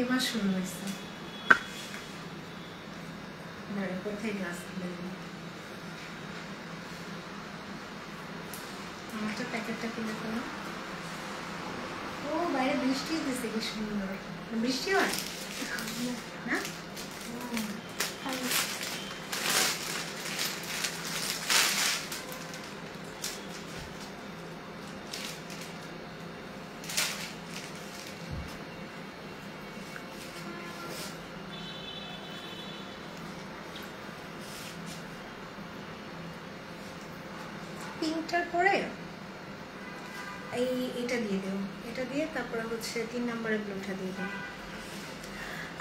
এবার শুরু হয়েছে। কোথায় গ্লাস আমারটা প্যাকেটটা কিনে ফেলো। ও বাইরে বৃষ্টি দিচ্ছে, কি সুন্দর। বৃষ্টি হয় না? পিঙ্কটার পরে এটা দিয়ে দেবো, এটা দিয়ে তারপরে হচ্ছে 3 নম্বরের ব্লুটা দিয়ে দেবো।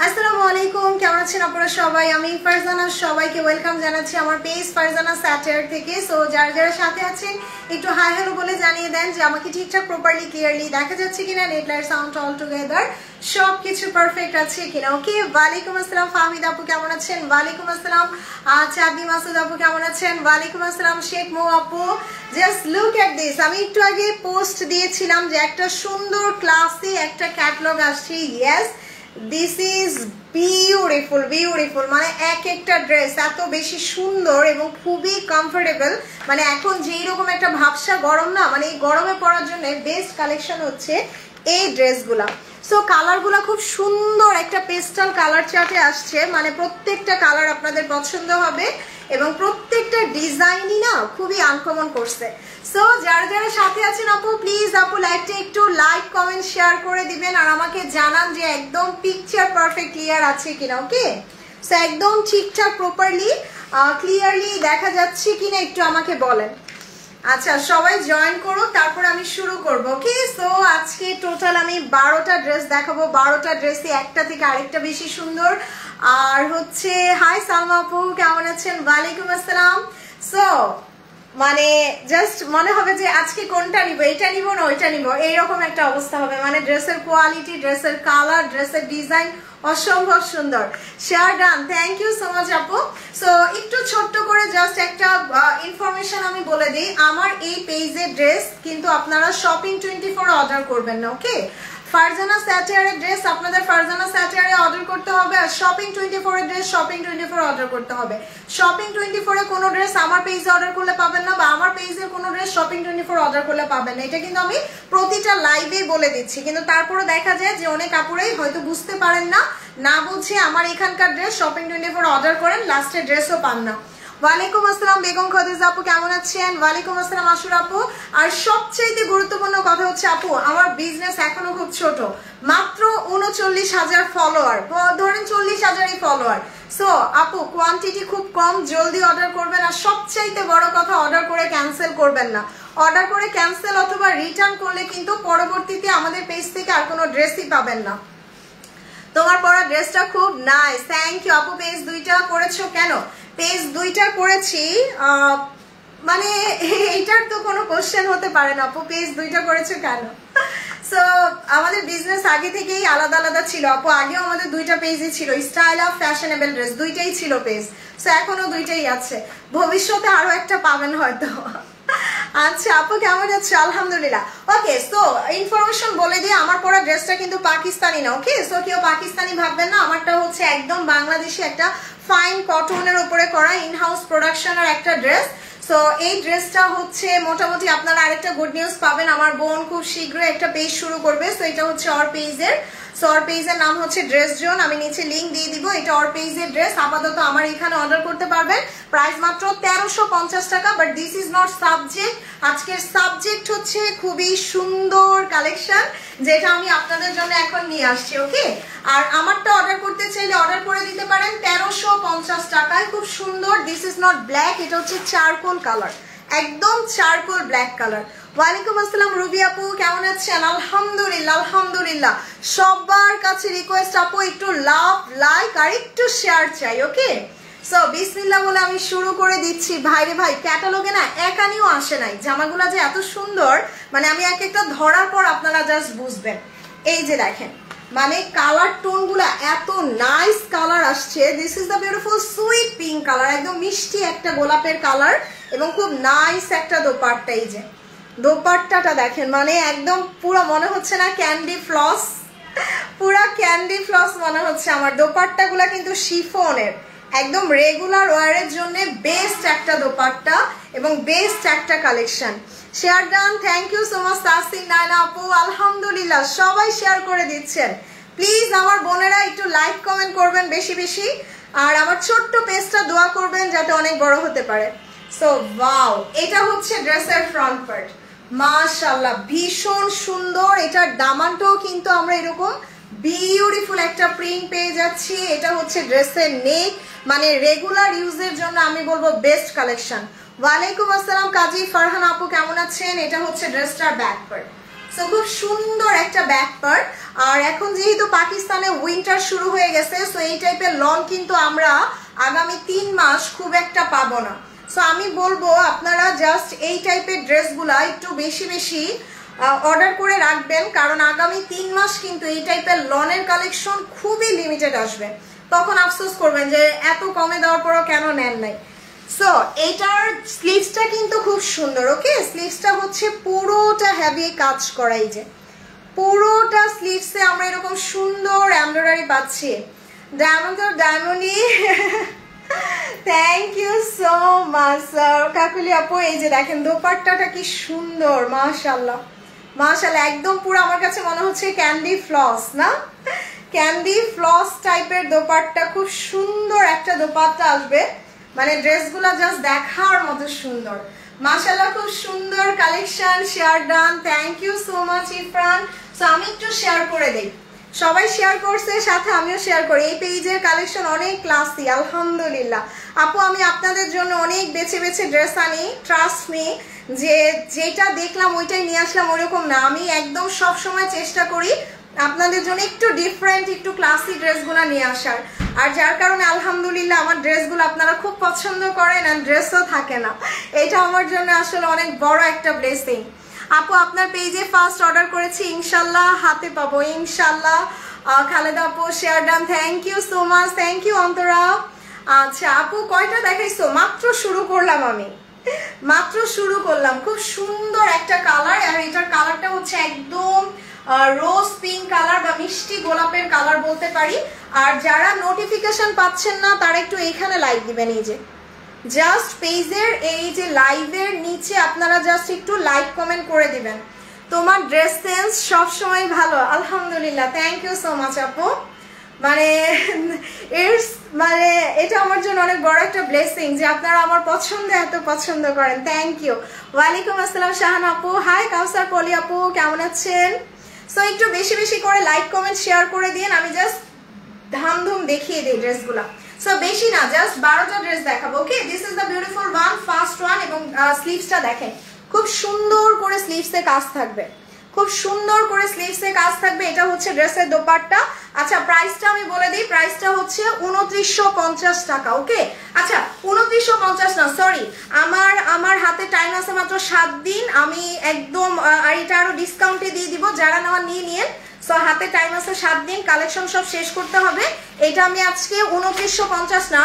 আসসালামু আলাইকুম, কেমন আছেন আপনারা সবাই? আমি ফারজানা, সবাইকে ওয়েলকাম জানাচ্ছি আমার পেজ ফারজানা স্যাটার থেকে। সো যারা যারা সাথে আছেন একটু হাই হ্যালো বলে জানিয়ে দেন যে আমাকে ঠিকঠাক প্রপারলি ক্লিয়ারলি দেখা যাচ্ছে কিনা, net light sound all together সবকিছু পারফেক্ট আছে কিনা। ওকে, ওয়ালাইকুম আসসালাম ফাহমিদ আপু, কেমন আছেন? ওয়ালাইকুম আসসালাম চাঁদনি মাসুদ আপু, কেমন আছেন? ওয়ালাইকুম আসসালাম শেখ মো আপু। জাস্ট লুক এট দিস, আমি একটু আগে পোস্ট দিয়েছিলাম যে একটা সুন্দর ক্লাসি একটা ক্যাটালগ আসছে। Yes, this is beautiful beautiful, মানে এক একটা ড্রেস এত বেশি সুন্দর এবং খুবই কমফোর্টেবল। মানে এখন যেই রকম একটা ভাবসা গরম না, মানে এই গরমে পরার জন্য বেস্ট কালেকশন হচ্ছে এই ড্রেসগুলা। সো কালারগুলো খুব সুন্দর একটা পেস্টাল কালার চার্টে আসছে, মানে প্রত্যেকটা কালার আপনাদের পছন্দ হবে এবং প্রত্যেকটা ডিজাইনই না খুবই আনকমন করছে। সো যারা যারা সাথে আছেন আপু, প্লিজ আপু লাইভটা একটু লাইক কমেন্ট শেয়ার করে দিবেন আর আমাকে জানান যে একদম পিকচার পারফেক্ট ক্লিয়ার আছে কিনা। ওকে, সো একদম ঠিকঠাক প্রপারলি ক্লিয়ারলি দেখা যাচ্ছে কিনা একটু আমাকে বলেন। আচ্ছা, সবাই জয়েন করো, তারপর আমি শুরু করবো। ওকে, সো আজকে টোটাল আমি 12টা ড্রেস দেখাবো। 12টা ড্রেসই একটা থেকে আরেকটা বেশি সুন্দর। আর হচ্ছে হাই সালমা আপু, কেমন আছেন? ওয়ালাইকুম আসসালাম। সো মানে জাস্ট মনে হবে যে আজকে কোনটা নিব, এটা নিব না ওইটা নিব, এইরকম একটা অবস্থা হবে। মানে ড্রেসের কোয়ালিটি, ড্রেসের কালার, ড্রেসের ডিজাইন অসম্ভব সুন্দর। Share done, thank you so much আপু। সো একটু ছোট্ট করে জাস্ট একটা ইনফরমেশন আমি বলে দিই, আমার এই পেজের ড্রেস কিন্তু আপনারা শপিং 24 অর্ডার করবেন না। ওকে, ফারজানা স্যাটারের ড্রেস আপনাদের ফারজানা স্যাটারে অর্ডার করতে হবে, আর শপিং 24 এর ড্রেস শপিং 24 অর্ডার করতে হবে। শপিং 24 এ কোনো ড্রেস আমার পেজে অর্ডার করলে পাবেন না, বা আমার পেজের কোনো ড্রেস শপিং 24 অর্ডার করলে পাবেন না। এটা কিন্তু আমি প্রতিটা লাইভে বলে দিচ্ছি, কিন্তু তারপরে দেখা যায় যে অনেক আপুরাই হয়তো বুঝতে পারেন না, না বুঝে আমার এখানকার ড্রেস শপিং 24 অর্ডার করেন, লাস্টে ড্রেসও পান না। ওয়ালাইকুম আসসালাম বেগম খাদিজা আপু, কেমন আছেন? ওয়ালাইকুম আসসালাম আশুর আপু। আর সবচেয়ে গুরুত্বপূর্ণ কথা হচ্ছে আপু, আমার বিজনেস এখনো খুব ছোট, মাত্র 39,000 ফলোয়ার, ধরেন 40,000 ফলোয়ার। সো আপু কোয়ান্টিটি খুব কম, জলদি অর্ডার করবেন। আর সবচাইতে বড় কথা, অর্ডার করে ক্যান্সেল করবেন না। অর্ডার করে ক্যান্সেল অথবা রিটার্ন করলে কিন্তু পরবর্তীতে আমাদের পেজ থেকে আর কোনো ড্রেসই পাবেন না। তোমার পরা ড্রেসটা খুব নাইস, থ্যাংক ইউ আপু। পেজ 2টা করেছো কেন? পেজ 2টা করেছি মানে এইটার তো কোনো কোশ্চেন হতে পারে না আপু, পেজ 2টা করেছো কেন? সো আমাদের বিজনেস আগে থেকেই আলাদা আলাদা ছিল আপু, আগেও আমাদের 2টা পেজই ছিল, স্টাইল অফ ফ্যাশনেবল ড্রেস, 2টাই ছিল পেজ। সো এখনো 2টাই আছে, ভবিষ্যতে আরো একটা পাবেন হয়তো। আচ্ছা আপু কেমন আছে? আলহামদুলিল্লাহ। ওকে, সো ইনফরমেশন বলে দিয়ে, আমার পরা ড্রেসটা কিন্তু পাকিস্তানি না। ওকে, সো কেউ পাকিস্তানি ভাববেন না, আমারটা হচ্ছে একদম বাংলাদেশি একটা ফাইন কটনের উপরে করা ইনহাউস প্রোডাকশনের একটা ড্রেস। সো এই ড্রেসটা হচ্ছে মোটামুটি আপনারা আরেকটা গুড নিউজ পাবেন, আমার বোন খুব শীঘ্রই একটা পেজ শুরু করবে। সো এটা হচ্ছে ওর পেজের, সো ওর পেজের নাম হচ্ছে ড্রেস জোন, আমি নিচে লিঙ্ক দিয়ে দিব। এটা ওর পেজের ড্রেস, আপাতত আমার এখানে অর্ডার করতে পারবেন। প্রাইস মাত্র 1350 টাকা। But this is not subject, আজকের সাবজেক্ট হচ্ছে খুবই সুন্দর কালেকশন, যেটা আমি আপনাদের জন্য এখন নিয়ে আসছি। ওকে, আর আমারটা অর্ডার করতে চাইলে অর্ডার করে দিতে পারেন 1350 টাকায়, খুব সুন্দর। দিস ইজ নট ব্ল্যাক, এটা হচ্ছে চারকোল কালার, একদম চারকোল ব্ল্যাক কালার। ওয়ালাইকুম আসসালাম রুবি আপু, কেমন আছেন? আলহামদুলিল্লাহ আলহামদুলিল্লাহ। সবার কাছে রিকোয়েস্ট আপু, একটু লাভ লাইক আর একটু শেয়ার চাই। ওকে, সো বিসমিল্লাহ বলে আমি শুরু করে দিচ্ছি। ভাইরে ভাই, ক্যাটালগে না একানিও আসে নাই, জামাগুলা যে এত সুন্দর, মানে আমি এক একটা ধরার পর আপনারা জাস্ট বুঝবেন। এই যে দেখেন, মানে কালার টোন গুলা এত নাইস কালার আসছে। This is the beautiful sweet pink colour, একদম মিষ্টি একটা গোলাপের কালার, এবং খুব নাইস একটা দোপাট্টা। এই যে দোপাট্টাটা দেখেন, মানে একদম পুরো মনে হচ্ছে না ক্যান্ডি ফ্লস, পুরা ক্যান্ডি ফ্লস মনে হচ্ছে আমার। দোপাট্টাগুলা কিন্তু শিফনের, একদম রেগুলার ওয়ারের জন্য বেস্ট একটা দোপাট্টা এবং বেস্ট একটা collection. Share done, thank you so much Tasin Naina আপু, আলহামদুলিল্লাহ সবাই শেয়ার করে দিচ্ছেন। প্লিজ আমার বোনেরা একটু লাইক কমেন্ট করবেন বেশি বেশি, আর আমার ছোট্ট পেজটা দোয়া করবেন যাতে অনেক বড় হতে পারে। সো ওয়াও, এটা হচ্ছে ড্রেসের ফ্রন্ট পার্ট, মাশাআল্লাহ ভীষণ সুন্দর। এটার দামানটাও কিন্তু আমরা এরকম বিউটিফুল একটা প্রিন্ট পেয়ে যাচ্ছি। এটা হচ্ছে ড্রেসের নেক, মানে রেগুলার ইউজের জন্য আমি বলবো বেস্ট কালেকশন। ওয়ালাইকুম আসসালাম কাজী ফারহান আপু, কেমন আছেন? এটা হচ্ছে ড্রেসটার ব্যাক পার্ট। সো খুব সুন্দর একটা ব্যাক পার্ট। আর এখন যেহেতু পাকিস্তানে উইন্টার শুরু হয়ে গেছে, সো এই টাইপের লং কিন্তু আমরা আগামী 3 মাস খুব একটা পাবো না। সো আমি বলবো আপনারা জাস্ট এই টাইপের ড্রেসগুলা একটু বেশি বেশি অর্ডার করে রাখবেন, কারণ আগামী 3 মাস কিন্তু এই টাইপের লনের কালেকশন খুবই লিমিটেড আসবে। তখন আফসোস করবেন যে এত কমে দেওয়ার পরও কেন নেন নাই। সো এটার স্লিভসটা কিন্তু খুব সুন্দর। ওকে, স্লিভসটা হচ্ছে পুরোটা হেভি কাজ করা, এই যে পুরোটা স্লিভসে আমরা এরকম সুন্দর এমব্রয়ডারি পাচ্ছি। ডায়মন্ডি thank you so much Kakuli আপু। এই যে দেখেন দোপাট্টাটা কি সুন্দর, মাশাআল্লাহ মাশাআল্লাহ, একদম পুরো আমার কাছে মনে হচ্ছে ক্যান্ডি ফ্লস, না ক্যান্ডি ফ্লস টাইপের দোপাট্টা। খুব সুন্দর একটা দোপাট্টা আসবে, মানে ড্রেসগুলো জাস্ট দেখার মতো সুন্দর, মাশাআল্লাহ খুব সুন্দর collection. Share done, thank you so much Irfan. So আমি একটু শেয়ার করে দেই, সবাই শেয়ার করছে সাথে আমিও শেয়ার করি। এই পেজের কালেকশন অনেক ক্লাসি আলহামদুলিল্লাহ। আপু আমি আপনাদের জন্য অনেক বেছে বেছে ড্রেস আনি, ট্রাস্ট মি, যে যেটা দেখলাম ওইটাই নিয়ে আসলাম ওরকম না। আমি একদম সব সময় চেষ্টা করি আপনাদের জন্য একটু ডিফারেন্ট, একটু ক্লাসি ড্রেসগুলো নিয়ে আসার। আর যার কারণে আলহামদুলিল্লাহ আমার ড্রেসগুলো আপনারা খুব পছন্দ করেন, আর ড্রেসও থাকে না। এটা আমার জন্য আসলে অনেক বড় একটা ব্লেসিং। আপু আপনার পেজে ফার্স্ট অর্ডার করেছি, ইনশাল্লাহ হাতে পাবো ইনশাল্লাহ। খালেদা আপু share done, thank you so much, thank you Antora. আচ্ছা আপু কয়টা দেখাইছো? মাত্র শুরু করলাম, আমি মাত্র শুরু করলাম। খুব সুন্দর একটা কালার, আর এটার কালারটা হচ্ছে একদম রোজ পিঙ্ক কালার বা মিষ্টি গোলাপের কালার বলতে পারি। আর যারা নোটিফিকেশন পাচ্ছেন না তারা একটু এইখানে লাইক দিবেন, এই যে জাস্ট পেজের এই যে লাইভের নিচে আপনারা জাস্ট একটু লাইক কমেন্ট করে দিবেন। তোমার ড্রেস সেন্স সবসময় ভালো, আলহামদুলিল্লাহ, থ্যাংক ইউ সো মাচ আপু। মানে এটা আমার জন্য অনেক বড় একটা ব্লেসিং যে আপনারা আমার পছন্দে এত পছন্দ করেন, থ্যাংক ইউ। ওয়ালাইকুম আসসালাম শাহান আপু, হাই কাউসার পলি আপু, কেমন আছেন? সো একটু বেশি বেশি করে লাইক কমেন্ট শেয়ার করে দিন, আমি জাস্ট ধামধুম দেখিয়ে দিই ড্রেসগুলা। সো বেশি না, জাস্ট 12টা ড্রেস দেখাবো। Okay, this is the beautiful one, first one. এবং স্লিভসটা দেখেন খুব সুন্দর করে স্লিভসে কাজ থাকবে, খুব সুন্দর করে স্লিভসে কাজ থাকবে। এটা হচ্ছে ড্রেসের দোপাট্টা। আচ্ছা প্রাইসটা আমি বলে দিই, প্রাইসটা হচ্ছে 2950 টাকা। ওকে, আচ্ছা 2950 না, সরি, আমার হাতে টাইম আছে মাত্র 7 দিন। আমি একদম আর এটা আরো ডিসকাউন্টে দিয়ে দিব, যারা নেওয়া নিয়ে। সো হাতে টাইম আছে 7 দিন, কালেকশন সব শেষ করতে হবে। এটা আমি আজকে 2950 না,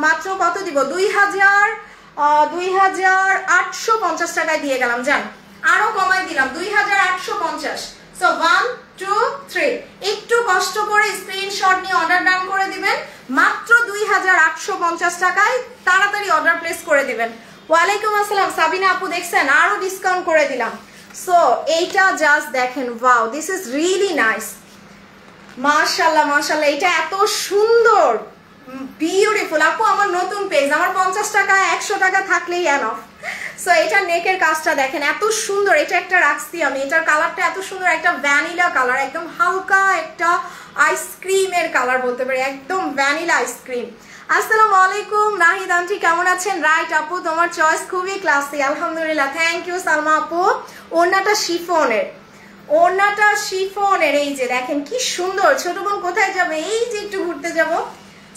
মাত্র কত দিব, 2850 টাকায় দিয়ে গেলাম। জান আরো কমাই দিলাম, 2850। সো 1 2 3 একটু কষ্ট করে স্ক্রিনশট নিয়ে অর্ডার ডান করে দিবেন, মাত্র 2850 টাকায় তাড়াতাড়ি অর্ডার প্লেস করে দিবেন। ওয়ালাইকুম আসসালাম সাবিনা আপু, দেখছেন আরো ডিসকাউন্ট করে দিলাম। সো এইটা জাস্ট দেখেন, wow this is really nice, মাশাআল্লাহ মাশাআল্লাহ, এটা এত সুন্দর বিউটিফুল। আপু আমার নতুন পেজ, আমার 50 টাকা 100 টাকা থাকলেই এনাফ। সো এটা নেকের কাজটা দেখেন এত সুন্দর, এটা একটা রাখছি আমি, এটার কালারটা এত সুন্দর, একটা ভ্যানিলা কালার, একদম হালকা একটা আইসক্রিমের কালার বলতে পারি, একদম ভ্যানিলা আইসক্রিম। আসসালামু আলাইকুম নাহিদ আন্টি, কেমন আছেন? রাইট আপু, তোমার চয়েস খুবই ক্লাসি, আলহামদুলিল্লাহ, থ্যাংক ইউ সালমা আপু। ওড়নাটা শিফনের, ওড়নাটা শিফনের, এই যে দেখেন কি সুন্দর। ছোট বোন কোথায় যাবে? এই যে একটু ঘুরতে যাব।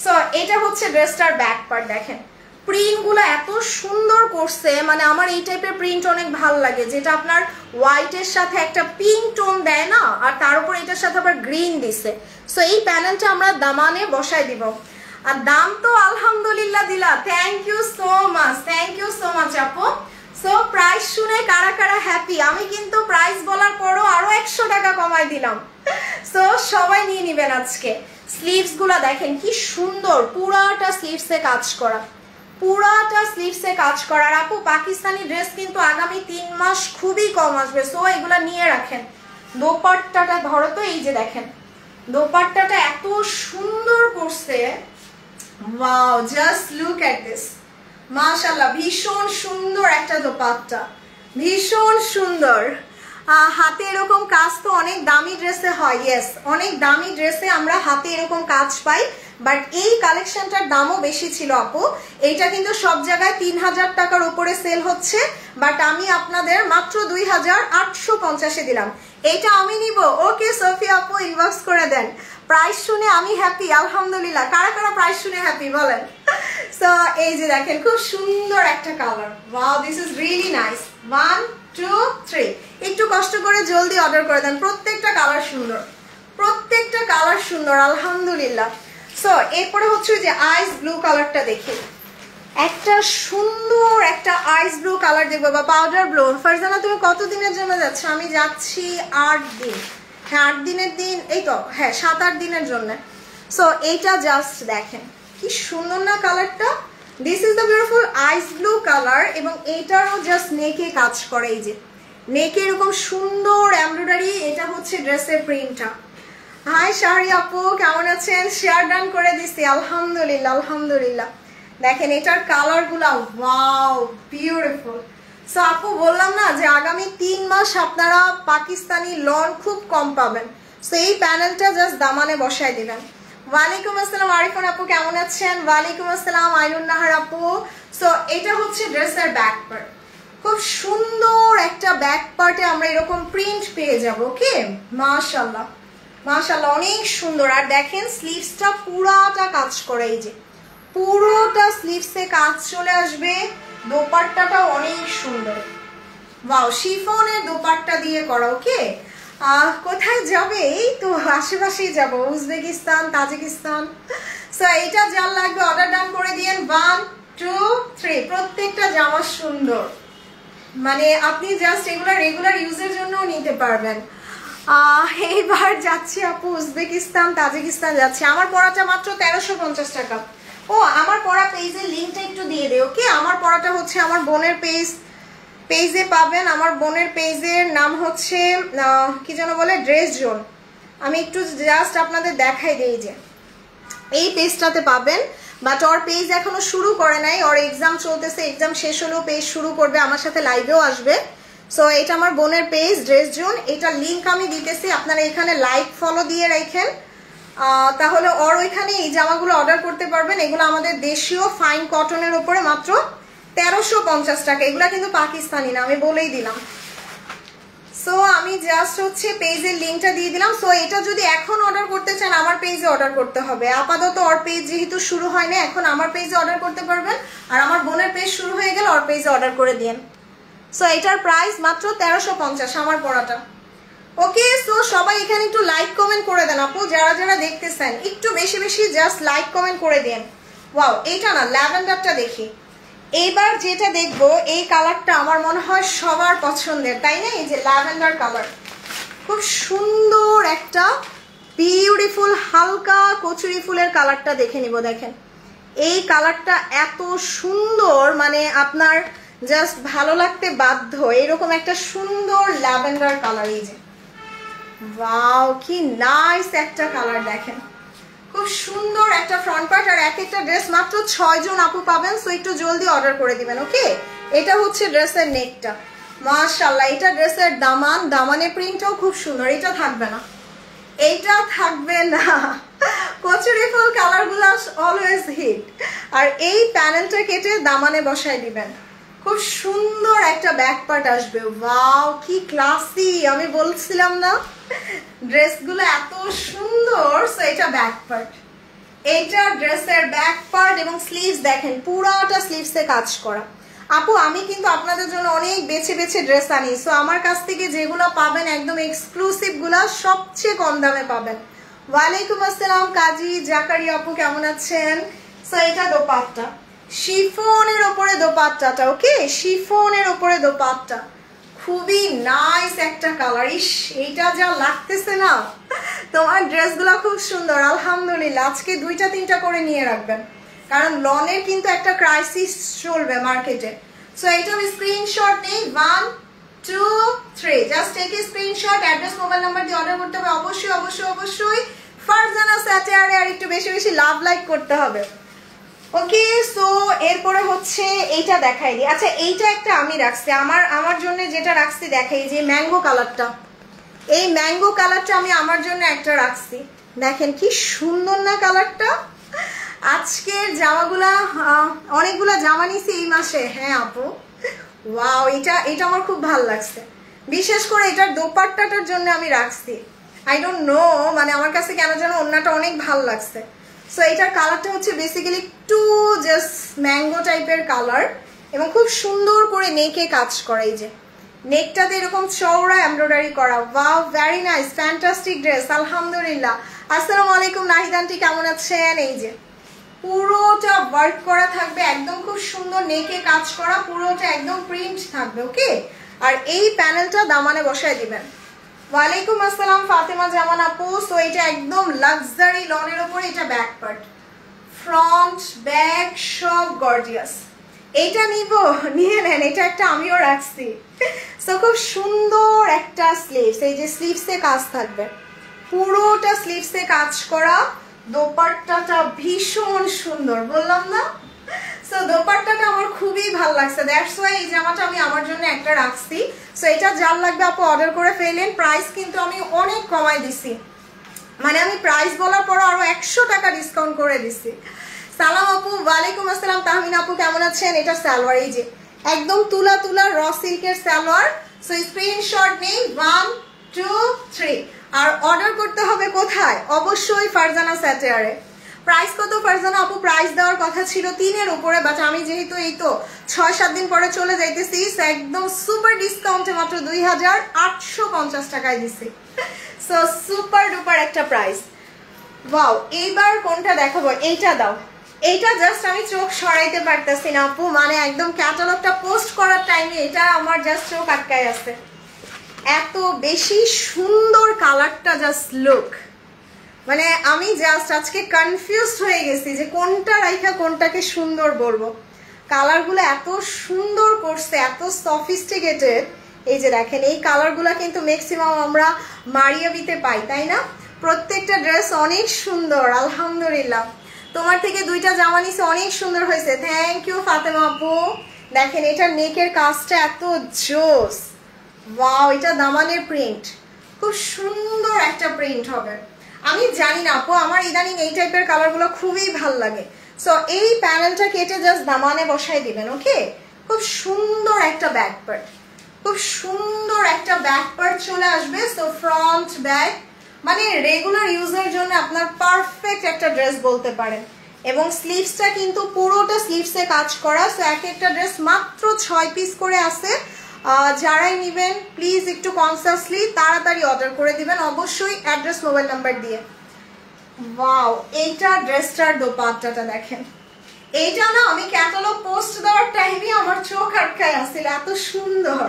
সো এটা হচ্ছে ড্রেসটার ব্যাক পার্ট, দেখেন প্রিন্টগুলো এত সুন্দর করছে, মানে আমার এই টাইপের প্রিন্ট অনেক ভালো লাগে, যেটা আপনার হোয়াইটের সাথে একটা পিঙ্ক টোন দেয় না, আর তার উপর এটার সাথে আবার গ্রিন দিছে। সো এই প্যানেলটা আমরা দামানে বসাই দিব, আর দাম তো আলহামদুলিল্লাহ দিলা, thank you so much, thank you so much আপু। সো প্রাইস শুনে কারা কারা হ্যাপি? আমি কিন্তু প্রাইস বলার পরও আরো 100 টাকা কমাই দিলাম। সো সবাই নিয়ে নেবেন আজকে। স্লিভস গুলা দেখেন কি সুন্দর, পুরাটা স্লিভসে কাজ করা, পুরাটা স্লিভসে কাজ করা। আর আপু পাকিস্তানি ড্রেস কিন্তু আগামী 3 মাস খুবই কম আসবে, সো এগুলা নিয়ে রাখেন। দোপাট্টাটা ধরো তো, এই যে দেখেন দোপাট্টাটা এত সুন্দর করছে, wow just look at this, মাশাআল্লাহ ভীষণ সুন্দর একটা দোপাট্টা, ভীষণ সুন্দর। হাতে এরকম কাজ তো অনেক দামি ড্রেসে হয়, ইয়েস অনেক দামি ড্রেসে আমরা হাতে এরকম কাজ পাই, বাট এই কালেকশনটার দামও বেশি ছিল আপু। এইটা কিন্তু সব জায়গায় 3000 টাকার উপরে সেল হচ্ছে, বাট আমি আপনাদের মাত্র 2850-এ দিলাম। এইটা আমি নিব। ওকে সোফিয়া আপু ইনবক্স করে দেন। প্রাইস শুনে আমি হ্যাপি, আলহামদুলিল্লাহ। কারা কারা প্রাইস শুনে হ্যাপি বলেন। সো এই যে দেখেন খুব সুন্দর একটা colour, wow this is really nice. 1 2 3 একটু কষ্ট করে জলদি অর্ডার করে দেন। প্রত্যেকটা কালার সুন্দর, প্রত্যেকটা কালার সুন্দর, আলহামদুলিল্লাহ। সো এরপরে হচ্ছে যে আইস ব্লু কালারটা দেখি, একটা সুন্দর একটা আইস ব্লু কালার দেখবো, বা পাউডার ব্লু। ফারজানা তুমি কত দিনের জন্য যাচ্ছ? আমি যাচ্ছি 8 দিন। হ্যাঁ 8 দিনের দিন, এই তো হ্যাঁ 7-8 দিনের জন্য। সো এইটা জাস্ট দেখেন কি সুন্দর না কালারটা। This is the beautiful ice blue colour, এবং এইটারও জাস্ট নেকে কাজ করে, এই যে নেকে এরকম সুন্দর এমব্রয়ডারি। এটা হচ্ছে ড্রেসের প্রিন্টটা। হাই শাহরি আপু কেমন আছেন? শেয়ার ডান করে দিছি, আলহামদুলিল্লাহ আলহামদুলিল্লাহ। দেখেন এটার কালার গুলা ওয়াও বিউটিফুল। সো আপু বললাম না যে আগামী 3 মাস আপনারা পাকিস্তানি লন খুব কম পাবেন, সো এই প্যানেলটা জাস্ট দামানে বসাই দিবেন। ওয়ালাইকুম আসসালাম আরিফান আপু কেমন আছেন? ওয়ালাইকুম আসসালাম আইনুন নাহার আপু। সো এটা হচ্ছে ড্রেসের ব্যাক পার্ট, খুব সুন্দর একটা ব্যাক পার্টে আমরা এরকম প্রিন্ট পেয়ে যাব। ওকে মাশাআল্লাহ মাশাআল্লাহ অনেক সুন্দর। আর দেখেন স্লিভসটা পুরাটা কাজ করে, এই যে পুরোটা স্লিভসে কাজ চলে আসবে। দোপাট্টাটা অনেক সুন্দর, ওয়াও শিফনের দোপাট্টা দিয়ে করা। ওকে কোথায় যাবে? এই তো আশেপাশেই যাব, উজবেকিস্তান, তাজিকিস্তান। সো এইটা যার লাগবে অর্ডার ডান করে দিয়েন। 1 2 3 প্রত্যেকটা জামা সুন্দর, মানে আপনি জাস্ট এগুলো রেগুলার ইউজের জন্য নিতে পারবেন। এইবার যাচ্ছি আপু উজবেকিস্তান, তাজিকিস্তান যাচ্ছি। আমার পড়াটা মাত্র 1350 টাকা। ও আমার পড়া পেজের লিঙ্কটা একটু দিয়ে দে। ওকে আমার পড়াটা হচ্ছে আমার বোনের পেজে পাবেন। আমার বোনের পেজের নাম হচ্ছে কি যেন বলে, ড্রেস জোন। আমি একটু জাস্ট আপনাদের দেখাই দিই, যে এই পেজটাতে পাবেন, বাট ওর পেজ এখনো শুরু করে নাই, ওর এক্সাম চলতেছে, এক্সাম শেষ হলেও পেজ শুরু করবে, আমার সাথে লাইভেও আসবে। সো এটা আমার বোনের পেজ ড্রেস জোন, এটা লিঙ্ক আমি দিতেছি, আপনারা এখানে লাইক ফলো দিয়ে রাখেন, তাহলে ওর ওইখানে এই জামাগুলো অর্ডার করতে পারবেন। এগুলো আমাদের দেশীয় ফাইন কটনের উপরে মাত্র 1350 টাকা। এগুলো কিন্তু পাকিস্তানি না, আমি বলেই দিলাম। সো আমি জাস্ট হচ্ছে পেজের লিঙ্কটা দিয়ে দিলাম। সো এটা যদি এখন অর্ডার করতে চান আমার পেজে অর্ডার করতে হবে। আপাতত ওর পেজ যেহেতু শুরু হয় না, এখন আমার পেজে অর্ডার করতে পারবেন, আর আমার বোনের পেজ শুরু হয়ে গেলে ওর পেজে অর্ডার করে দিন। সো এটার প্রাইস মাত্র 1350 আমার পড়াটা। ওকে সো সবাই এখানে একটু লাইক কমেন্ট করে দেন আপু, যারা যারা দেখতেছেন একটু বেশি বেশি জাস্ট লাইক কমেন্ট করে দেন। ওয়াও এইটা না ল্যাভেন্ডারটা দেখি। এইবার যেটা দেখবো এই কালারটা আমার মনে হয় সবার পছন্দের, তাই না? এই যে ল্যাভেন্ডার কালার, খুব সুন্দর একটা বিউটিফুল হালকা কচুরি ফুলের কালারটা দেখে নিব। দেখেন এই কালারটা এত সুন্দর, মানে আপনার জাস্ট ভালো লাগতে বাধ্য। এরকম একটা সুন্দর ল্যাভেন্ডার কালার, এই যে ওয়াও কি নাইস একটা কালার। দেখেন খুব সুন্দর একটা ফ্রন্ট পার্ট, আর এক একটা ড্রেস মাত্র 6 জন আপু পাবেন। সো একটু জলদি অর্ডার করে দিবেন। ওকে এটা হচ্ছে ড্রেসের নেকটা, মাশাআল্লাহ। এটা ড্রেসের দামান, দামানে প্রিন্টটাও খুব সুন্দর। এটা থাকবে না, এইটা থাকবে না। কচুরি ফুল কালারগুলো অলওয়েজ হিট। আর এই প্যানেলটা কেটে দামানে বসাই দিবেন, খুব সুন্দর একটা ব্যাক পার্ট আসবে। ওয়াও কি ক্লাসি, আমি বলছিলাম না ড্রেসগুলো এত সুন্দর। সো এটা ব্যাক পার্ট, এইটা ড্রেসের ব্যাক পার্ট, এবং স্লিভস দেখেন পুরাটা স্লিভসে কাজ করা। আপু আমি কিন্তু আপনাদের জন্য অনেক বেছে বেছে ড্রেস আনি, সো আমার কাছ থেকে যেগুলো পাবেন একদম এক্সক্লুসিভ গুলা সবচেয়ে কম দামে পাবেন। ওয়ালাইকুম আসসালাম কাজী জাকারিয়া আপু কেমন আছেন? সো এটা দোপাট্টা, শিফনের উপরে দোপাট্টাটা। ওকে শিফনের উপরে দোপাট্টা, খুবই নাইস একটা কালার। এইটা যা লাগতেছে না তোমার ড্রেসগুলো খুব সুন্দর আলহামদুলিল্লাহ। আজকে 2-3টা করে নিয়ে রাখবেন, কারণ লনের কিন্তু একটা ক্রাইসিস চলবে মার্কেটে। সো এইটা আমি স্ক্রিনশট নেই। 1 2 3 just take a screenshot. Address mobile number দিয়ে অর্ডার করতে হবে অবশ্যই অবশ্যই অবশ্যই। ফারজানা স্যাটারে আর একটু বেশি বেশি লাভ লাইক করতে হবে। ওকে, সো এরপরে হচ্ছে এইটা দেখাই দিই। আচ্ছা, এইটা একটা আমি রাখছি আমার জন্য, যেটা রাখছি দেখাই, যে ম্যাঙ্গো কালারটা, এই ম্যাঙ্গো কালারটা আমি আমার জন্য একটা রাখছি। দেখেন কি সুন্দর না কালারটা। আজকের জামাগুলা অনেকগুলা জামা নিছি এই মাসে। হ্যাঁ আপু, ওয়াও, এটা আমার খুব ভালো লাগছে। বিশেষ করে এটার দোপাট্টাটার জন্য আমি রাখছি। আই ডোন্ট নো, মানে আমার কাছে কেন যেন ওড়নাটা অনেক ভালো লাগছে। সো এটার কালারটা হচ্ছে বেসিক্যালি একটু জাস্ট ম্যাঙ্গো টাইপের কালার, এবং খুব সুন্দর করে নেকে কাজ করা। এই যে নেকটাতে এরকম চওড়া এমব্রয়ডারি করা। Wow, very nice, fantastic dress, আলহামদুলিল্লাহ। আসসালামু আলাইকুম নাহিদ আন্টি, কেমন আছেন? এই যে পুরোটা ওয়ার্ক করা থাকবে, একদম খুব সুন্দর নেকে কাজ করা, পুরোটা একদম প্রিন্ট থাকবে। ওকে, আর এই প্যানেলটা দামানে বসায় দিবেন। ওয়ালাইকুম আসসালাম ফাতেমা জামান আপু। সো এটা একদম লাক্সারি লনের উপরে, এটা ব্যাক পার্ট, ফ্রন্ট ব্যাক সব গর্জিয়াস। এইটা নিয়ে নেন, এটা একটা আমিও রাখছি। সো খুব সুন্দর একটা স্লিভস, এই যে স্লিভসে কাজ থাকবে, পুরোটা স্লিভসে কাজ করা। দোপাট্টাটা ভীষণ সুন্দর, বললাম না? সো দোপাট্টাটা আমার খুবই ভালো লাগছে, দ্যাটস ওয়াই এই জামাটা আমি আমার জন্য একটা রাখছি। সো এটা যার লাগবে আপু অর্ডার করে ফেলেন। প্রাইস কিন্তু আমি অনেক কমাই দিছি, মানে আমি প্রাইস বলার পর আরো 100 টাকা ডিসকাউন্ট করে দিছি। সালাম আপু, ওয়ালাইকুম আসসালাম তাহমিনা আপু, কেমন আছেন? এটা সালোয়ার, এই যে একদম তুলা তুলা র সিল্কের সালোয়ার। সো স্ক্রিনশট নেই। 1 2 3। আর অর্ডার করতে হবে কোথায়? অবশ্যই ফারজানা স্যাটারে। প্রাইস কত ফারজানা আপু? প্রাইস দেওয়ার কথা ছিল 3-এর উপরে, বাট আমি যেহেতু এই তো 6-7 দিন পরে চলে যাইতেছি, একদম সুপার ডিসকাউন্টে মাত্র 2850 টাকায় দিছি। সো সুপার ডুপার একটা প্রাইস। ওয়াও, এইবার কোনটা দেখাবো? এইটা দাও। এইটা জাস্ট আমি চোখ সরাইতে পারতেছি না আপু, মানে একদম ক্যাটালগটা পোস্ট করার টাইমে এটা আমার জাস্ট চোখ আটকায় আছে, এত বেশি সুন্দর কালারটা। জাস্ট লুক, মানে আমি জাস্ট আজকে কনফিউজড হয়ে গেছি যে কোনটা রাইখা কোনটাকে সুন্দর বলবো। কালারগুলো এত সুন্দর করছে, এত সফিস্টিকেটেড। এই যে দেখেন, এই কালারগুলো কিন্তু ম্যাক্সিমাম আমরা মারিয়াবিতে পাই, তাই না? প্রত্যেকটা ড্রেস অনেক সুন্দর আলহামদুলিল্লাহ। তোমার থেকে 2টা জামা নিছে, অনেক সুন্দর হয়েছে, থ্যাংক ইউ ফাতেমা আপু। দেখেন এটার নেকের কাজটা এত জোস। ওয়াও, এটা দামানের প্রিন্ট, খুব সুন্দর একটা প্রিন্ট হবে। আমি জানি না আপু, আমার ইদানিং এই টাইপের কালারগুলো খুবই ভাল লাগে। সো এই প্যানেলটা কেটে জাস্ট দামানে বসাই দিবেন। ওকে, খুব সুন্দর একটা ব্যাক পার্ট, খুব সুন্দর একটা ব্যাক পার্ট চলে আসবে। সো ফ্রন্ট ব্যাক, মানে রেগুলার ইউজের জন্য আপনার পারফেক্ট একটা ড্রেস বলতে পারেন। এবং স্লিভসটা কিন্তু পুরোটা স্লিভসে কাজ করা। সো এক একটা ড্রেস মাত্র 6 পিস করে আছে। যারাই নেবেন প্লিজ একটু কনসাসলি তাড়াতাড়ি অর্ডার করে দিবেন, অবশ্যই অ্যাড্রেস মোবাইল নাম্বার দিয়ে। ওয়াও, এইটা ড্রেসটার দোপাট্টাটা দেখেন, এইটা না আমি ক্যাটালগ পোস্ট দেওয়ার টাইমে আমার চোখ আটকায় আসছিল, এত সুন্দর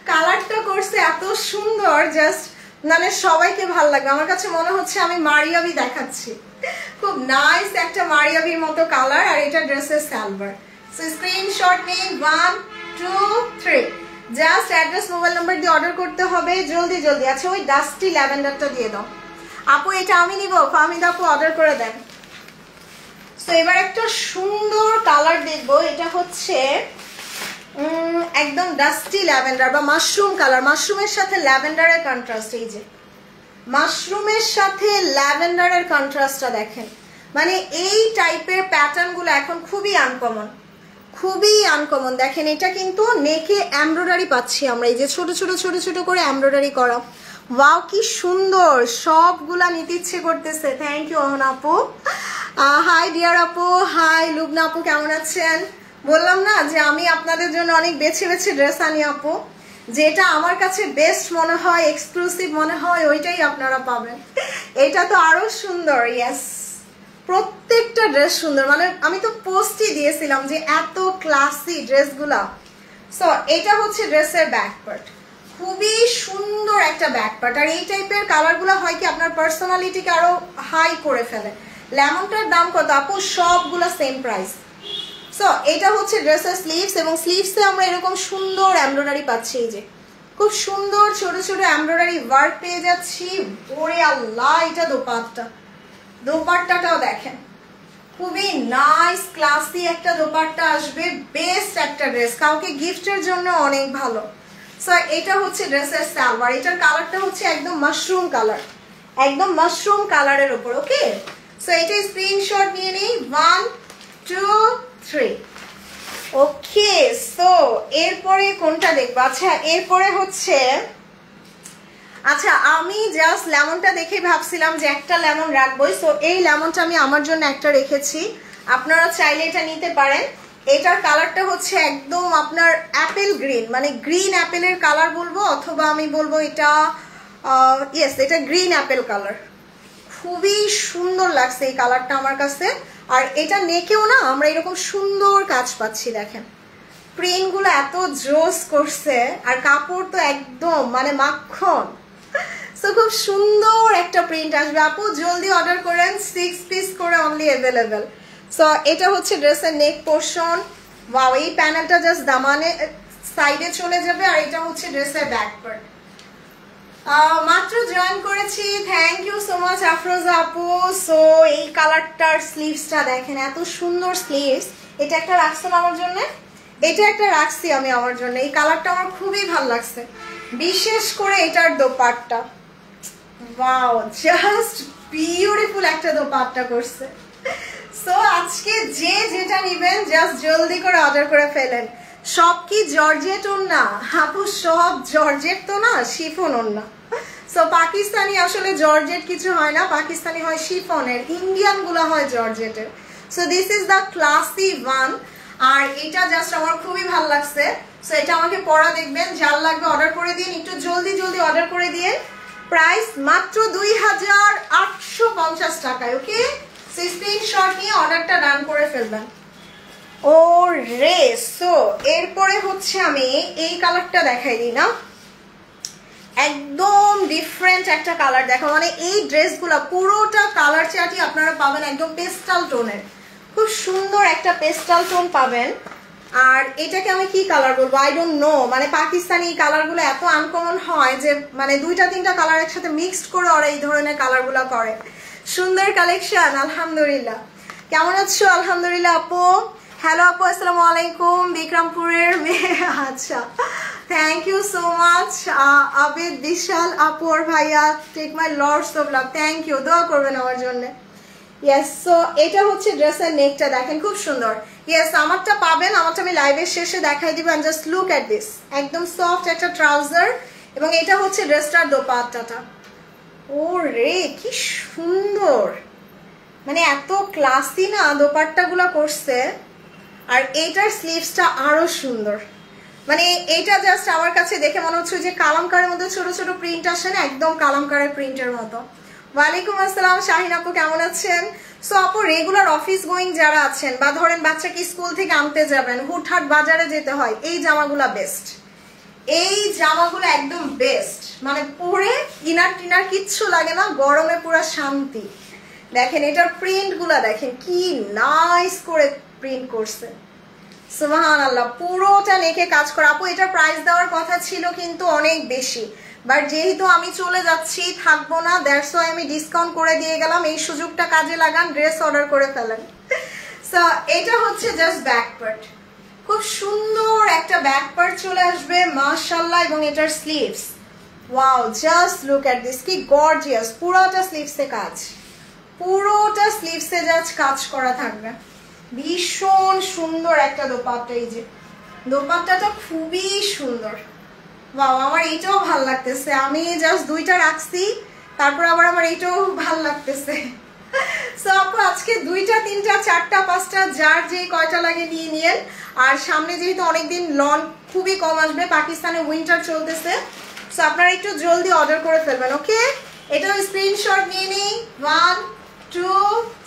কালারটা করছে, এত সুন্দর, জাস্ট মানে সবাইকে ভালো লাগবে। আমার কাছে মনে হচ্ছে আমি মারিয়াবি দেখাচ্ছি, খুব নাইস একটা মারিয়াবির মতো কালার। আর এটা ড্রেসের সালোয়ার। সো স্ক্রিনশট নেই। 1 2 3। জাস্ট অ্যাড্রেস মোবাইল নাম্বার দিয়ে অর্ডার করতে হবে জলদি জলদি। আচ্ছা, ওই ডাস্টি ল্যাভেন্ডারটা দিয়ে দাও আপু, এটা আমি নিব। ফাহমিদ আপু অর্ডার করে দেন। তো এবার একটা সুন্দর কালার দেখবো, এটা হচ্ছে একদম ডাস্টি ল্যাভেন্ডার বা মাশরুম কালার, মাশরুমের সাথে ল্যাভেন্ডারের কন্ট্রাস্ট। এই যে মাশরুমের সাথে ল্যাভেন্ডারের কন্ট্রাস্টটা দেখেন, মানে এই টাইপের প্যাটার্নগুলো এখন খুবই আনকমন, খুবই আনকমন। দেখেন এটা কিন্তু নেকে এমব্রয়ডারি পাচ্ছি আমরা, এই যে ছোট ছোট ছোট ছোট করে এমব্রয়ডারি করা। ওয়াও, কি সুন্দর, সবগুলা নিতে ইচ্ছে করতেছে। থ্যাংক ইউ অহন আপু। হাই ডিয়ার আপু, হাই লুবনা আপু, কেমন আছেন? বললাম না যে আমি আপনাদের জন্য অনেক বেছে বেছে ড্রেস আনি আপু, যেটা আমার কাছে বেস্ট মনে হয়, এক্সক্লুসিভ মনে হয়, ওইটাই আপনারা পাবেন। এটা তো আরো সুন্দর। ইয়েস, প্রত্যেকটা ড্রেস সুন্দর, মানে আমি তো পোস্টই দিয়েছিলাম যে এত ক্লাসি ড্রেসগুলা। সো এটা হচ্ছে ড্রেসের ব্যাক পার্ট, খুবই সুন্দর একটা ব্যাক পার্ট। আর এই টাইপের কালারগুলো হয় কি আপনার পার্সোনালিটিকে আরো হাই করে ফেলে। লেমনটার দাম কত আপু? সবগুলো সেম প্রাইস। সো এটা হচ্ছে ড্রেসের স্লিভস, এবং স্লিভসে আমরা এরকম সুন্দর এমব্রয়ডারি পাচ্ছি। এই যে খুব সুন্দর ছোট ছোট এমব্রয়ডারি ওয়ার্ক পেয়ে যাচ্ছি। ওরে আল্লাহ, এটা দোপাট্টাটাও দেখেন, খুবই নাইস ক্লাসি একটা দোপাট্টা আসবে। বেস্ট একটা ড্রেস, কাউকে গিফটের জন্য অনেক ভালো। সো এটা হচ্ছে ড্রেসের সালোয়ার। এটার কালারটা হচ্ছে একদম মাশরুম কালার, একদম মাশরুম কালারের উপর। ওকে, সো এটা স্ক্রিনশট নিয়ে নিই। 1 2 3। ওকে, সো এরপরে কোনটা দেখবো? আচ্ছা এরপরে হচ্ছে, আচ্ছা আমি জাস্ট লেমনটা দেখে ভাবছিলাম যে একটা লেমন রাখবোই। সো এই লেমনটা আমি আমার জন্য একটা রেখেছি, আপনারা চাইলে এটা নিতে পারেন। এটার কালারটা হচ্ছে একদম আপনার অ্যাপেল গ্রিন, মানে গ্রিন অ্যাপেলের কালার বলবো, অথবা আমি বলবো এটা ইয়েস, এটা গ্রিন অ্যাপেল কালার। খুবই সুন্দর লাগছে এই কালারটা আমার কাছে। আর এটা নেকেও না আমরা এরকম সুন্দর কাজ পাচ্ছি, দেখেন প্রিন্টগুলো এত জোস করছে, আর কাপড় তো একদম মানে মাখন। সো খুব সুন্দর একটা প্রিন্ট আসবে আপু, জলদি অর্ডার করেন, 6 পিস করে অনলি অ্যাভেলেবেল। সো এটা হচ্ছে ড্রেসের নেক পোর্শন। ওয়াও, এই প্যানেলটা জাস্ট দামানে সাইডে চলে যাবে, আর এটা হচ্ছে ড্রেসের ব্যাক পার্ট। মাত্র জয়েন করেছি, thank you so much Afroza আপু। সো এই কালারটার স্লিভসটা দেখেন, এত সুন্দর স্লিভস। এটা একটা রাখছেন আমার জন্য, এটা একটা রাখছি আমি আমার জন্য। এই কালারটা আমার খুবই ভালো লাগছে, বিশেষ করে এটার দোপাট্টা। ওয়াও, জাস্ট বিউটিফুল একটা দোপাট্টা করছে। সো আজকে যে যেটা নেবেন জাস্ট জলদি করে অর্ডার করে ফেলেন। সব কি জর্জেট ওড়না আপু? সব জর্জেট তো না, শিফন ওড়না। সো পাকিস্তানি আসলে জর্জেট কিছু হয় না, পাকিস্তানি হয় শিফনের, ইন্ডিয়ান গুলা হয় জর্জেটের। So this is the classy one. আর এটা জাস্ট আমার খুবই ভালো লাগছে। সো এটা আমাকে পরা দেখবেন, যার লাগবে অর্ডার করে দিন, একটু জলদি জলদি অর্ডার করে দিয়ে। প্রাইস মাত্র 2850 টাকায়। ওকে, সো স্ক্রিনশট নিয়ে অর্ডারটা ডান করে ফেলবেন। ও রে, সো এরপরে হচ্ছে আমি এই কালারটা দেখাই দিই না, একদম ডিফারেন্ট একটা কালার দেখো। মানে এই ড্রেসগুলা পুরোটা কালার চার্টই আপনারা পাবেন একদম পেস্টাল টোনের, খুব সুন্দর একটা পেস্টাল টোন পাবেন। আর এটাকে আমি কি কালার বলবো আই ডোন্ট নো, মানে পাকিস্তানি কালারগুলো এত আনকমন হয় যে মানে 2-3টা কালার একসাথে মিক্সড করে ওরা এই ধরনের কালারগুলো করে। সুন্দর কালেকশন, আলহামদুলিল্লাহ। কেমন আছো? আলহামদুলিল্লাহ আপু। হ্যালো আপু, আসসালামু আলাইকুম, বিক্রমপুরের মেয়ে। আচ্ছা, thank you so much Abid Bishal আপু আর ভাইয়া, take my lords of love, thank you, দোয়া করবেন আমার জন্য। ইয়েস, সো এটা হচ্ছে ড্রেসের নেকটা দেখেন, খুব সুন্দর। ইয়েস, আমারটা পাবেন, আমারটা আমি লাইভের শেষে দেখাই দিব। And just look at this, একদম সফট একটা ট্রাউজার, এবং এটা হচ্ছে ড্রেসটার দোপাট্টাটা। ও রে, কি সুন্দর, মানে এত ক্লাসি না দোপাট্টাগুলো করছে। আর এইটার স্লিভসটা আরো সুন্দর, মানে এইটা জাস্ট আমার কাছে দেখে মনে হচ্ছে যে কালামকারের মধ্যে ছোট ছোট প্রিন্ট আসে না, একদম কালামকারের প্রিন্টের মতো। ওয়ালাইকুম আসসালাম শাহিন আপু, কেমন আছেন? সো আপু, রেগুলার অফিস গোয়িং যারা আছেন, বা ধরেন বাচ্চাকে স্কুল থেকে আনতে যাবেন, হুটহাট বাজারে যেতে হয়, এই জামাগুলা বেস্ট। এই জামাগুলো একদম বেস্ট, মানে পরে ইনার টিনার কিচ্ছু লাগে না, গরমে পুরো শান্তি। দেখেন এটার প্রিন্ট গুলা দেখেন, কি নাইস করে প্রিন্ট করছে, সুবহানাল্লাহ। পুরোটা নেকে কাজ করা। আপু এটার প্রাইস দেওয়ার কথা ছিল কিন্তু অনেক বেশি, বাট যেহেতু আমি চলে যাচ্ছি, থাকবো না, দ্যাটস ওয়াই আমি ডিসকাউন্ট করে দিয়ে গেলাম। এই সুযোগটা কাজে লাগান, ড্রেস অর্ডার করে ফেলেন। সো এটা হচ্ছে জাস্ট ব্যাক পার্ট, খুব সুন্দর একটা ব্যাক পার্ট চলে আসবে মাশাআল্লাহ, এবং এটার sleeves, wow, just look at this, কি গর্জিয়াস। পুরোটা স্লিভসে কাজ, পুরোটা স্লিভসে জাস্ট কাজ করা থাকবে, ভীষণ সুন্দর একটা দোপাট্টা। এই যে দোপাট্টাটা খুবই সুন্দর, ওয়াও, আমার এইটাও ভাল লাগতেছে। আমি জাস্ট 2টা রাখছি, তারপর আবার আমার এইটাও ভাল লাগতেছে। সো আপু আজকে 2টা 3টা 4টা 5টা যার যে কয়টা লাগে নিয়ে নিয়েন। আর সামনে যেহেতু অনেকদিন লন খুবই কম আসবে, পাকিস্তানে উইন্টার চলতেছে, সো আপনারা একটু জলদি অর্ডার করে ফেলবেন। ওকে, এটাও স্ক্রিনশট নিয়ে নিই। 1 2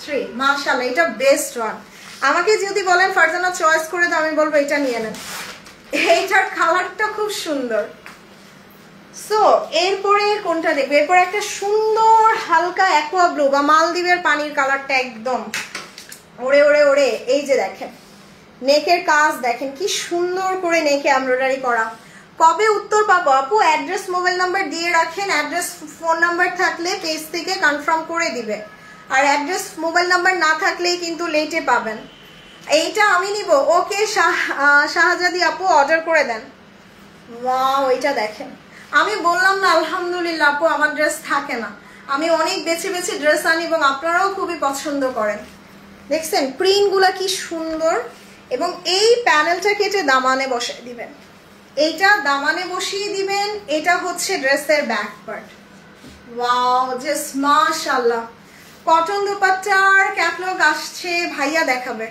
3, মাশাআল্লাহ, এটা বেস্ট ওয়ান। আমাকে যদি বলেন ফারজানা চয়েস করে দাও, আমি বলবো এটা নিয়ে নেন, এইটার কালারটা খুব সুন্দর। সো এরপরে কোনটা দেখবো? এরপরে একটা সুন্দর হালকা অ্যাকোয়া ব্লু বা মালদ্বীপের পানির কালারটা একদম ওরে ওরে ওরে। এই যে দেখেন নেকের কাজ দেখেন কি সুন্দর করে নেকে এমব্রয়ডারি করা। কবে উত্তর পাবো আপু? অ্যাড্রেস মোবাইল নাম্বার দিয়ে রাখেন, অ্যাড্রেস ফোন নাম্বার থাকলে পেজ থেকে কনফার্ম করে দিবে, আর অ্যাড্রেস মোবাইল নাম্বার না থাকলেই কিন্তু লেটে পাবেন। এইটা আমি নিব। ওকে শাহজাদি আপু অর্ডার করে দেন। ওয়াও এটা দেখেন, আমি বললাম না আলহামদুলিল্লাহ আপু আমার ড্রেস থাকে না, আমি অনেক বেছে বেছে ড্রেস আনি এবং আপনারাও খুবই পছন্দ করেন। দেখছেন প্রিন্টগুলা কি সুন্দর, এবং এই প্যানেলটা কেটে দামানে বসাই দিবেন, এইটা দামানে বসিয়ে দিবেন। এটা হচ্ছে ড্রেসের ব্যাক পার্ট। ওয়াও জাস্ট মাশাআল্লাহ। কটন দুপাট্টার ক্যাটালগ আসছে, ভাইয়া দেখাবে।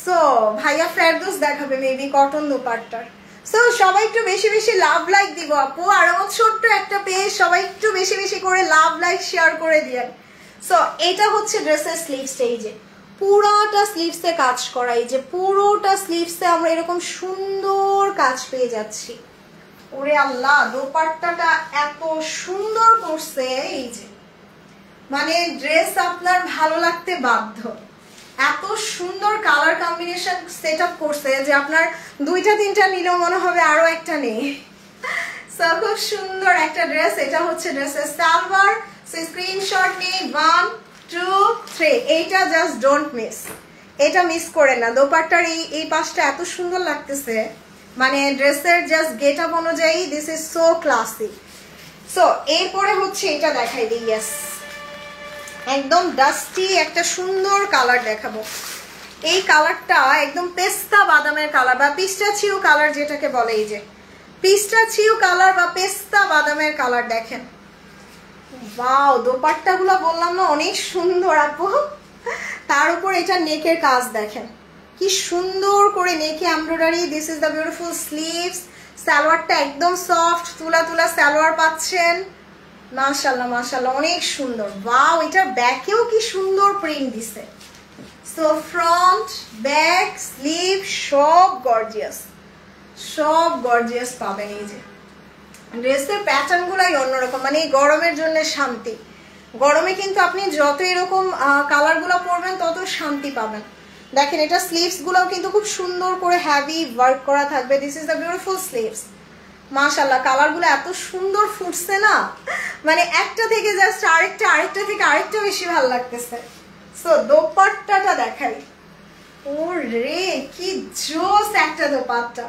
সো ভাইয়া ফেরদৌস দেখাবে মেবি কটন দুপাট্টার। সো সবাই একটু বেশি বেশি লাভ লাইক দিব আপু, আর আমার ছোট্ট একটা পেজ, সবাই একটু বেশি বেশি করে লাভ লাইক শেয়ার করে দিয়েন। সো এটা হচ্ছে ড্রেসের স্লিভস, এই যে পুরোটা স্লিভসে কাজ করা, এই যে পুরোটা স্লিভসে আমরা এরকম সুন্দর কাজ পেয়ে যাচ্ছি। ওরে আল্লাহ দোপাট্টাটা এত সুন্দর করছে, এই যে মানে ড্রেস আপনার ভালো লাগতে বাধ্য। এত সুন্দর কালার কম্বিনেশন সেট আপ করছে যে আপনার দুইটা তিনটা নিলেও মনে হবে আরো একটা নেই। সো খুব সুন্দর একটা ড্রেস। এটা হচ্ছে ড্রেসের সালোয়ার। স্ক্রিনশট নিয়ে 1 2 3 এইটা জাস্ট ডোন্ট মিস, এটা মিস করে না। দোপাট্টার এই পাশটা এত সুন্দর লাগতেছে, মানে ড্রেসের জাস্ট গেট আপ অনুযায়ী this is so classy. So এরপরে হচ্ছে এটা দেখাই দিই। ইয়েস একদম ডাস্টি একটা সুন্দর কালার দেখাবো। এই কালারটা একদম পেস্তা বাদামের কালার বা পিস্টাচিও কালার যেটাকে বলে, এই যে পিস্টাচিও কালার বা পেস্তা বাদামের কালার দেখেন। ওয়াও দোপাট্টাগুলো বললাম না অনেক সুন্দর আপু। তার উপর এটা নেকের কাজ দেখেন কি সুন্দর করে নেকে embroidery. This is the beautiful sleeves. সালোয়ারটা একদম সফট তুলা তুলা সালোয়ার পাচ্ছেন। মাশাআল্লাহ মাশাআল্লাহ অনেক সুন্দর। ওয়াও এটার ব্যাকেও কি সুন্দর প্রিন্ট দিছে। সো ফ্রন্ট ব্যাক স্লিভ সব গর্জিয়াস, সব গর্জিয়াস পাবেন। এই যে ড্রেসের প্যাটার্ন গুলাই অন্যরকম, মানে গরমের জন্য শান্তি। গরমে কিন্তু আপনি যত এরকম কালার গুলো পরবেন তত শান্তি পাবেন। দেখেন এটা স্লিভস গুলাও কিন্তু খুব সুন্দর করে হ্যাভি ওয়ার্ক করা থাকবে। This is the beautiful sleeves. মাশাআল্লাহ কালার গুলো এত সুন্দর ফুটছে না, মানে একটা থেকে জাস্ট আরেকটা, আরেকটা থেকে আরেকটা বেশি ভালো লাগতেছে। সো দোপাট্টাটা দেখাই। ওরে কি জোস একটা দোপাট্টা।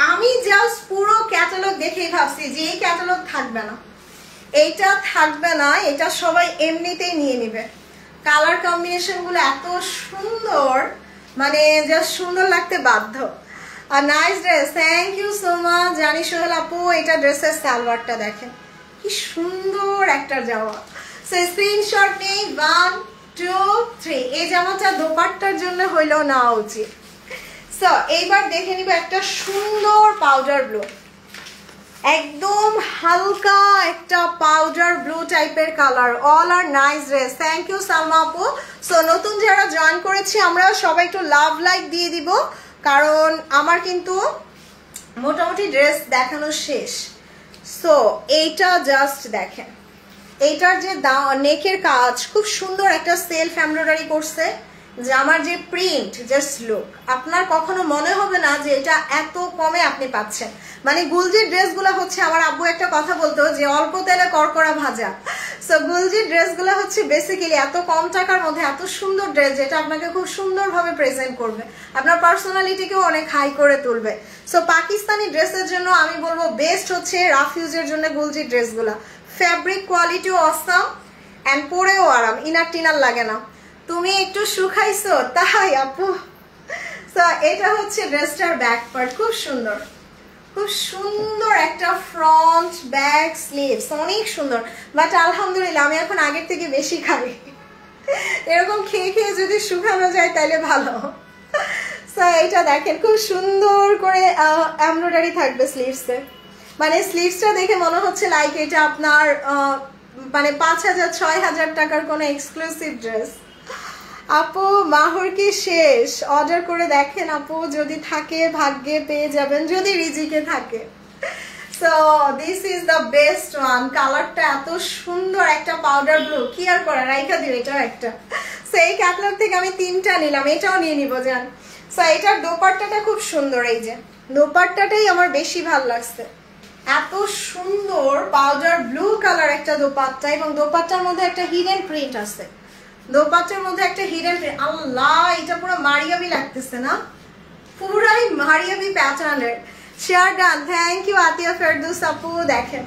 আমি জাস্ট পুরো ক্যাটালগ দেখেই ভাবছি যে এই ক্যাটালগ থাকবে না, এইটা থাকবে না, এটা সবাই এমনিতেই নিয়ে নিবে। কালার কম্বিনেশন গুলো এত সুন্দর, মানে জাস্ট সুন্দর লাগতে বাধ্য। আর nice dress, thank you so much জানি সোহেল আপু। এটা ড্রেসের সালোয়ারটা দেখেন কি সুন্দর একটা জামা। সো স্ক্রিনশট নেই 1 2 3। এই জামাটা দোপাট্টার জন্য হইলেও নেওয়া উচিত। সো এইবার দেখে নিব একটা সুন্দর পাউডার ব্লু, একদম হালকা একটা পাউডার ব্লু টাইপের colour. All are nice dress, thank you Salma আপু। সো নতুন যারা জয়েন করেছি আমরা সবাই একটু লাভ লাইক দিয়ে দিব, কারণ আমার কিন্তু মোটামুটি ড্রেস দেখানো শেষ। সো এইটা জাস্ট দেখেন, এইটার যে নেকের কাজ খুব সুন্দর একটা সেলফ এমব্রয়ডারি করছে। জামার যে প্রিন্ট জাস্ট লুক, আপনার কখনো মনে হবে না যে এটা এত কমে আপনি পাচ্ছেন। মানে গুলজির ড্রেসগুলো হচ্ছে, আমার আব্বু একটা কথা বলতো যে অল্প তেলে করকরা ভাজা। সো গুলজির ড্রেসগুলো হচ্ছে বেসিক্যালি এত কম টাকার মধ্যে এত সুন্দর ড্রেস, যেটা আপনাকে খুব সুন্দরভাবে প্রেজেন্ট করবে, আপনার পার্সোনালিটিকেও অনেক হাই করে তুলবে। সো পাকিস্তানি ড্রেসের জন্য আমি বলবো বেস্ট হচ্ছে রাফিউজের জন্য গুলজির ড্রেসগুলো। ফ্যাব্রিক কোয়ালিটিও অসাম অ্যান্ড পরেও আরাম, ইনার টিনার লাগে না। তুমি একটু শুকাইছো তাই আপু। সো এটা হচ্ছে ড্রেসটার ব্যাক পার্ট, খুব সুন্দর, খুব সুন্দর একটা ফ্রন্ট ব্যাক স্লিভস, অনেক সুন্দর। বাট আলহামদুলিল্লাহ আমি এখন আগের থেকে বেশি খাই, এরকম খেয়ে খেয়ে যদি শুকানো যায় তাহলে ভালো। সো এটা দেখেন খুব সুন্দর করে এমব্রয়ডারি থাকবে স্লিভসে, মানে স্লিভসটা দেখে মনে হচ্ছে লাইক এটা আপনার মানে 5,000 6,000 টাকার কোনো এক্সক্লুসিভ ড্রেস। আপু মাহর কি শেষ? অর্ডার করে দেখেন আপু, যদি থাকে ভাগ্যে পেয়ে যাবেন, যদি রিজিকে থাকে। So this is the best one. কালারটা এত সুন্দর, একটা পাউডার ব্লু, কি আর করা, রাইখা দিও এটাও একটা। সো এই ক্যাটালগ থেকে আমি 3টা নিলাম, এটাও নিয়ে নিব জান। সো এটার দোপাট্টাটা খুব সুন্দর, এই যে দোপাট্টাটাই আমার বেশি ভালো লাগছে। এত সুন্দর পাউডার ব্লু কালার একটা দোপাট্টা, এবং দোপাট্টার মধ্যে একটা হিডেন প্রিন্ট আছে। দোপাট্টার মধ্যে একটা হিডেন প্রিন্ট, আল্লাহ এটা পুরো মারিয়াবি লাগতেছে না, পুরাই মারিয়াবি প্যাটার্নের। শেয়ার ডান, থ্যাংক ইউ আতিয়া ফেরদৌস আপু। দেখেন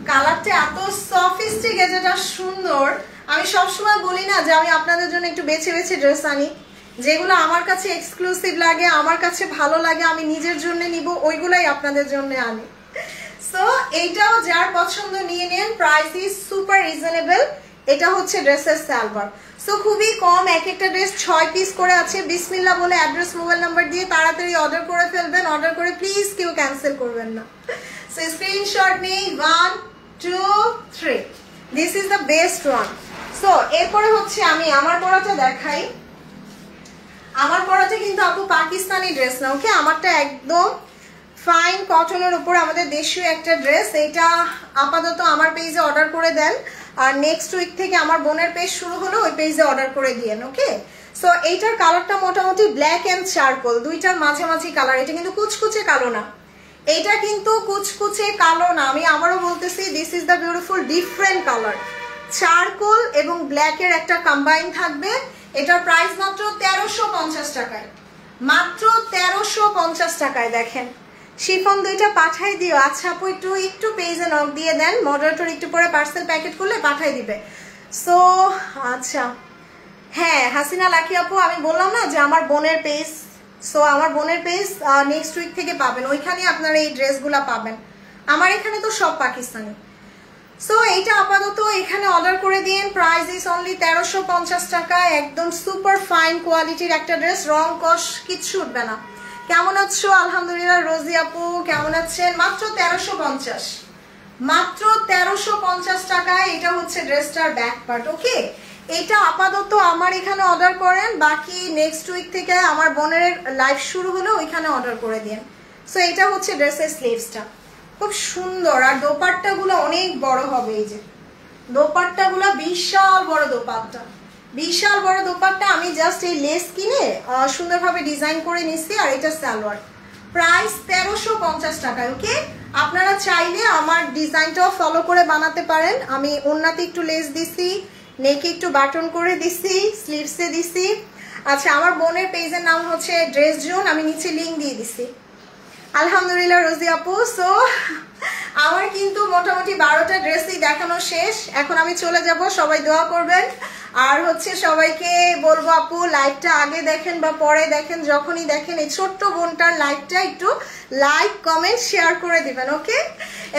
কালারটা এত সফিস্টিকেটেড, যেটা সুন্দর। আমি সবসময় বলি না যে আমি আপনাদের জন্য একটু বেছে বেছে ড্রেস আনি, যেগুলো আমার কাছে এক্সক্লুসিভ লাগে, আমার কাছে ভালো লাগে, আমি নিজের জন্য নিব, ওইগুলাই আপনাদের জন্য আনি। সো এইটাও যার পছন্দ নিয়ে নেন, প্রাইস ইজ সুপার রিজনেবল। এটা হচ্ছে ড্রেসের সালোয়ার। সো খুবই কম, এক একটা ড্রেস 6 পিস করে আছে। বিসমিল্লাহ বলে অ্যাড্রেস মোবাইল নাম্বার দিয়ে তাড়াতাড়ি অর্ডার করে ফেলবেন। অর্ডার করে প্লিজ কেউ ক্যান্সেল করবেন না। সো স্ক্রিনশট নেই, 1 2 3, this is the best one. So এরপরে হচ্ছে আমি আমার পরাটা দেখাই। আমার পরাটা কিন্তু আপু পাকিস্তানি ড্রেস না, ওকে? আমারটা একদম ফাইন কটনের উপর আমাদের দেশীয় একটা ড্রেস। এটা আপাতত আমার পেজে অর্ডার করে দেন, আর নেক্সট উইক থেকে আমার বোনের পেজ শুরু হলো, ওই পেজে অর্ডার করে দিয়েন, ওকে? সো এইটার কালারটা মোটামুটি ব্ল্যাক অ্যান্ড চারকোল, দুইটার মাঝামাঝি কালার। এটা কিন্তু কুচকুচে কালো না, এটা কিন্তু কুচকুচে কালো না। আমি আবারও বলতেছি, this is the beautiful different colour. Charcoal এবং ব্ল্যাকের একটা কম্বাইন থাকবে। এটার প্রাইস মাত্র 1350 টাকায়, মাত্র 1350 টাকায়। দেখেন শিফন দুইটা পাঠাই দিও। আচ্ছা আপু একটু পেজে নক দিয়ে দেন, মডারেটর একটু পরে পার্সেল প্যাকেট করলে পাঠাই দিবে। সো আচ্ছা হ্যাঁ হাসিনা লাকি আপু, আমি বললাম না যে আমার বোনের পেজ, সো আমার বোনের পেজ নেক্সট উইক থেকে পাবেন, ওইখানে আপনারা এই ড্রেসগুলা পাবেন। আমার এখানে তো সব পাকিস্তানি। সো এইটা আপাতত এখানে অর্ডার করে দিন, প্রাইস ইজ অনলি 1350 টাকা। একদম সুপার ফাইন কোয়ালিটির একটা ড্রেস, রং কস কিচ্ছু উঠবে না। কেমন আছো? আলহামদুলিল্লাহ। রোজি আপু কেমন আছেন? মাত্র 1350, মাত্র 1350 টাকায়। এটা হচ্ছে ড্রেসটার ব্যাক পার্ট, ওকে? এটা আপাতত আমার এখানে অর্ডার করেন, বাকি নেক্সট উইক থেকে আমার বোনের লাইভ শুরু হলো, ওইখানে অর্ডার করে দিন। সো এটা হচ্ছে ড্রেসের স্লিভসটা, খুব সুন্দর। আর দোপাট্টাগুলো অনেক বড় হবে, এই যে দোপাট্টাগুলো বিশাল বড় দোপাট্টা, বিশাল বড় দোপাট্টা। আমি জাস্ট এই লেস কিনে সুন্দরভাবে ডিজাইন করে নিচ্ছি। আর এটা সালোয়ার, প্রাইস 1350 টাকায়, ওকে? আপনারা চাইলে আমার ডিজাইনটাও ফলো করে বানাতে পারেন। আমি ওন্নাতে একটু লেস দিছি, নেকে একটু বাটন করে দিছি, স্লিভসে দিছি। আচ্ছা আমার বোনের পেজের নাম হচ্ছে ড্রেস জোন, আমি নিচে লিঙ্ক দিয়ে দিছি। আলহামদুলিল্লাহ রোজি আপু। সো আমার কিন্তু মোটামুটি 12টা ড্রেসই দেখানো শেষ। এখন আমি চলে যাব, সবাই দোয়া করবেন। আর হচ্ছে সবাইকে বলবো আপু লাইভটা আগে দেখেন বা পরে দেখেন, যখনই দেখেন এই ছোট্ট বোনটার লাইভটা একটু লাইক কমেন্ট শেয়ার করে দিবেন, ওকে?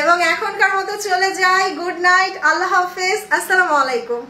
এবং এখনকার মতো চলে যাই, গুড নাইট, আল্লাহ হাফেজ, আসসালামু আলাইকুম।